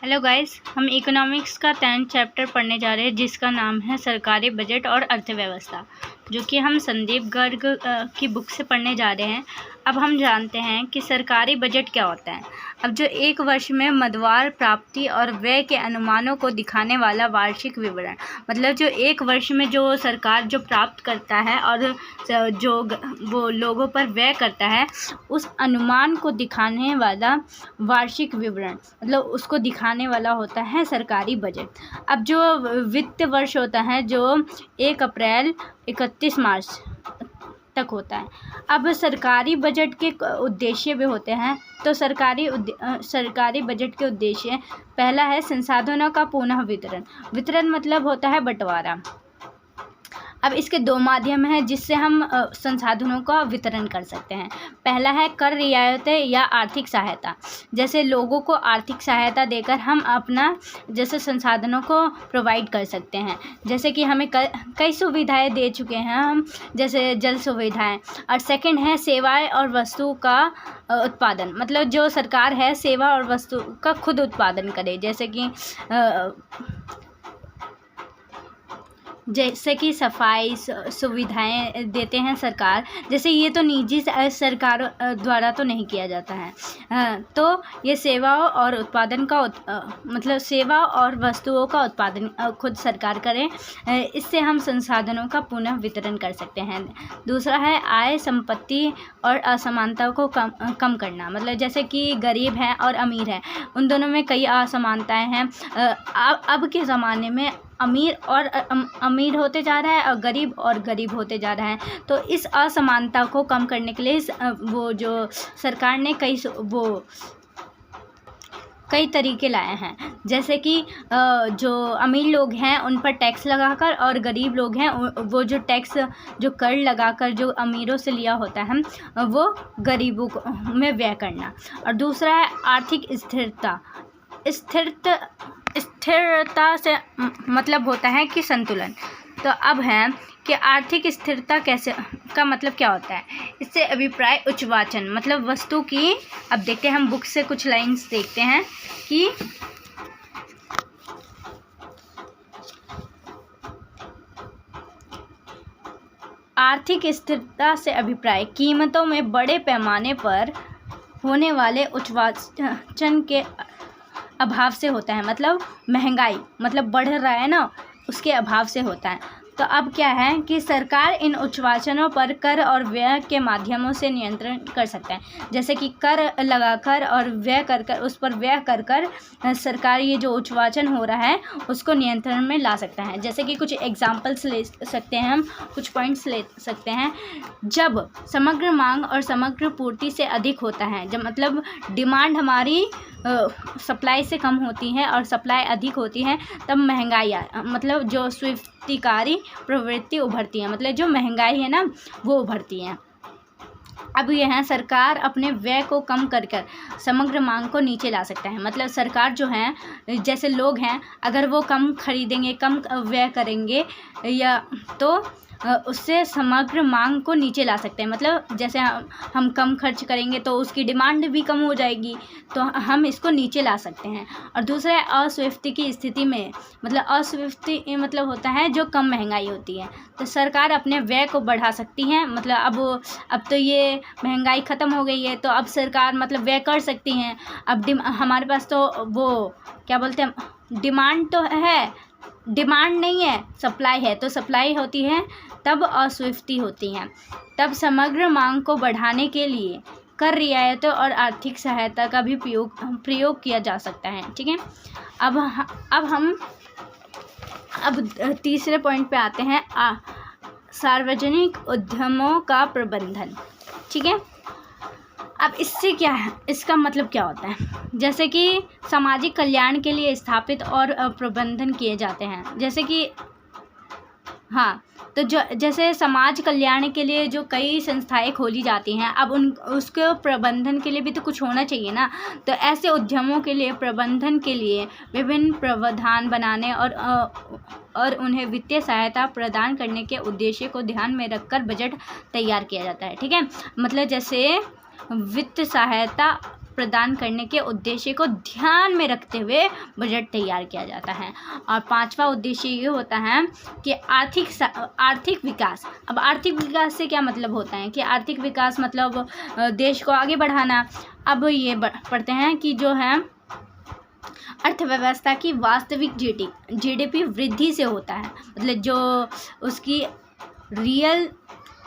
Hello guys, हम economics का 10th chapter पढ़ने जा रहे हैं जिसका नाम है सरकारी बजट और अर्थव्यवस्था, जो कि हम संदीप गर्ग की बुक से पढ़ने जा रहे हैं। अब हम जानते हैं कि सरकारी बजट क्या होता है। अब जो एक वर्ष में मदवार प्राप्ति और व्यय के अनुमानों को दिखाने वाला वार्षिक विवरण, मतलब जो एक वर्ष में जो सरकार जो प्राप्त करता है और जो वो लोगों पर व्यय करता है, उस अनुमान को दिखाने वाला वार्षिक विवरण, मतलब उसको दिखाने वाला होता है सरकारी बजट। अब जो वित्त वर्ष होता है जो 1 अप्रैल 31 मार्च तक होता है। अब सरकारी बजट के उद्देश्य भी होते हैं। तो सरकारी बजट के उद्देश्य, पहला है संसाधनों का पुनः वितरण मतलब होता है बंटवारा। अब इसके 2 माध्यम हैं जिससे हम संसाधनों का वितरण कर सकते हैं। पहला है कर रियायतें या आर्थिक सहायता, जैसे लोगों को आर्थिक सहायता देकर हम अपना जैसे संसाधनों को प्रोवाइड कर सकते हैं। जैसे कि हमें कई सुविधाएं दे चुके हैं हम, जैसे जल सुविधाएं। और सेकंड है सेवाएं और वस्तु का उत्पादन, मतलब जो सरकार है सेवा और वस्तु का खुद उत्पादन करे, जैसे कि सफाई सुविधाएं देते हैं सरकार। जैसे ये तो निजी सरकार द्वारा तो नहीं किया जाता है। तो ये सेवाओं और उत्पादन का मतलब सेवा और वस्तुओं का उत्पादन खुद सरकार करे। इससे हम संसाधनों का पुनः वितरण कर सकते हैं। दूसरा है आय, संपत्ति और असमानता को कम करना, मतलब जैसे कि गरीब हैं और अमीर हैं, उन दोनों में कई असमानताएं हैं। अब के ज़माने में अमीर होते जा रहा है और गरीब होते जा रहा है। तो इस असमानता को कम करने के लिए वो जो सरकार ने कई तरीके लाए हैं। जैसे कि जो अमीर लोग हैं उन पर टैक्स लगाकर, और गरीब लोग हैं वो जो टैक्स जो कर लगाकर जो अमीरों से लिया होता है वो गरीबों में व्यय करना। और दूसरा है आर्थिक स्थिरता से मतलब होता है कि संतुलन। तो अब है कि आर्थिक स्थिरता कैसे का मतलब क्या होता है। इससे अभिप्राय उच्चवाचन, मतलब वस्तु की, अब देखते हैं हम बुक से कुछ लाइंस देखते हैं कि आर्थिक स्थिरता से अभिप्राय कीमतों में बड़े पैमाने पर होने वाले उच्चवाचन के अभाव से होता है। मतलब महंगाई मतलब बढ़ रहा है ना, उसके अभाव से होता है। तो अब क्या है कि सरकार इन उच्चवाचनों पर कर और व्यय के माध्यमों से नियंत्रण कर सकता है। जैसे कि कर लगाकर और व्यय कर उस पर व्यय कर सरकार ये जो उच्चवाचन हो रहा है उसको नियंत्रण में ला सकता है। जैसे कि कुछ एग्जांपल्स ले सकते हैं हम, कुछ पॉइंट्स ले सकते हैं। जब समग्र मांग और समग्र पूर्ति से अधिक होता है, जब मतलब डिमांड हमारी सप्लाई से कम होती है और सप्लाई अधिक होती है, तब महंगाई मतलब जो स्वीकृतिकारी प्रवृत्ति उभरती है, मतलब जो महंगाई है ना वो उभरती है। अब यह है सरकार अपने व्यय को कम कर समग्र मांग को नीचे ला सकता है। मतलब सरकार जो है, जैसे लोग हैं, अगर वो कम खरीदेंगे, कम व्यय करेंगे या तो उससे समग्र मांग को नीचे ला सकते हैं। मतलब जैसे हम कम खर्च करेंगे तो उसकी डिमांड भी कम हो जाएगी, तो हम इसको नीचे ला सकते हैं। और दूसरा है अस्वीकृति की स्थिति में, मतलब अस्वीकृति मतलब होता है जो कम महंगाई होती है, तो सरकार अपने व्यय को बढ़ा सकती है। मतलब अब तो ये महंगाई ख़त्म हो गई है, तो अब सरकार मतलब व्यय कर सकती हैं। अब हमारे पास तो वो क्या बोलते हैं, डिमांड तो है, डिमांड नहीं है, सप्लाई है। तो सप्लाई होती है तब अस्वीकृति होती है। तब समग्र मांग को बढ़ाने के लिए कर रियायतों और आर्थिक सहायता का भी प्रयोग किया जा सकता है। ठीक है, अब तीसरे पॉइंट पे आते हैं, सार्वजनिक उद्यमों का प्रबंधन। ठीक है, अब इससे क्या है, इसका मतलब क्या होता है। जैसे कि सामाजिक कल्याण के लिए स्थापित और प्रबंधन किए जाते हैं। जैसे कि तो जैसे समाज कल्याण के लिए जो कई संस्थाएं खोली जाती हैं, अब उसके प्रबंधन के लिए भी तो कुछ होना चाहिए ना। तो ऐसे उद्यमों के लिए प्रबंधन के लिए विभिन्न प्रावधान बनाने और उन्हें वित्तीय सहायता प्रदान करने के उद्देश्य को ध्यान में रखकर बजट तैयार किया जाता है। ठीक है, मतलब जैसे वित्त सहायता प्रदान करने के उद्देश्य को ध्यान में रखते हुए बजट तैयार किया जाता है। और पांचवा उद्देश्य ये होता है कि आर्थिक विकास। अब आर्थिक विकास से क्या मतलब होता है कि आर्थिक विकास मतलब देश को आगे बढ़ाना। अब ये पढ़ते हैं कि जो है अर्थव्यवस्था की वास्तविक जीडीपी वृद्धि से होता है, मतलब जो उसकी रियल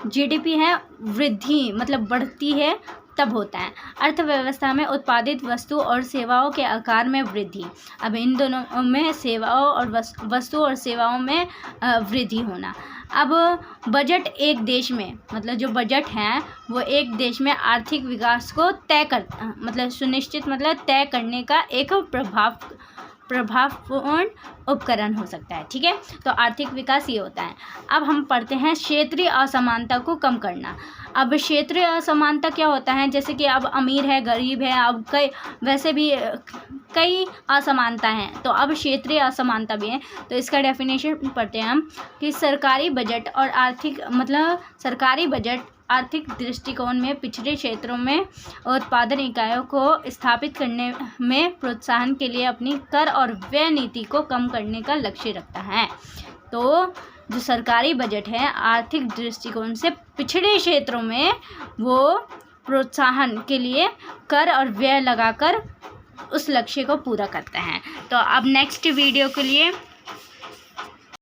जीडीपी है वृद्धि मतलब बढ़ती है तब होता है। अर्थव्यवस्था में उत्पादित वस्तु और सेवाओं के आकार में वृद्धि। अब इन दोनों में सेवाओं और वस्तु और सेवाओं में वृद्धि होना। अब बजट एक देश में मतलब जो बजट है वो एक देश में आर्थिक विकास को मतलब सुनिश्चित मतलब तय करने का एक प्रभावपूर्ण उपकरण हो सकता है। ठीक है, तो आर्थिक विकास ये होता है। अब हम पढ़ते हैं क्षेत्रीय असमानता को कम करना। अब क्षेत्रीय असमानता क्या होता है, जैसे कि अब अमीर है गरीब है, अब वैसे भी कई असमानता हैं, तो अब क्षेत्रीय असमानता भी है। तो इसका डेफिनेशन पढ़ते हैं हम कि सरकारी बजट आर्थिक दृष्टिकोण में पिछड़े क्षेत्रों में उत्पादन इकाइयों को स्थापित करने में प्रोत्साहन के लिए अपनी कर और व्यय नीति को कम करने का लक्ष्य रखता है। तो जो सरकारी बजट है आर्थिक दृष्टिकोण से पिछड़े क्षेत्रों में वो प्रोत्साहन के लिए कर और व्यय लगाकर उस लक्ष्य को पूरा करता है। तो अब नेक्स्ट वीडियो के लिए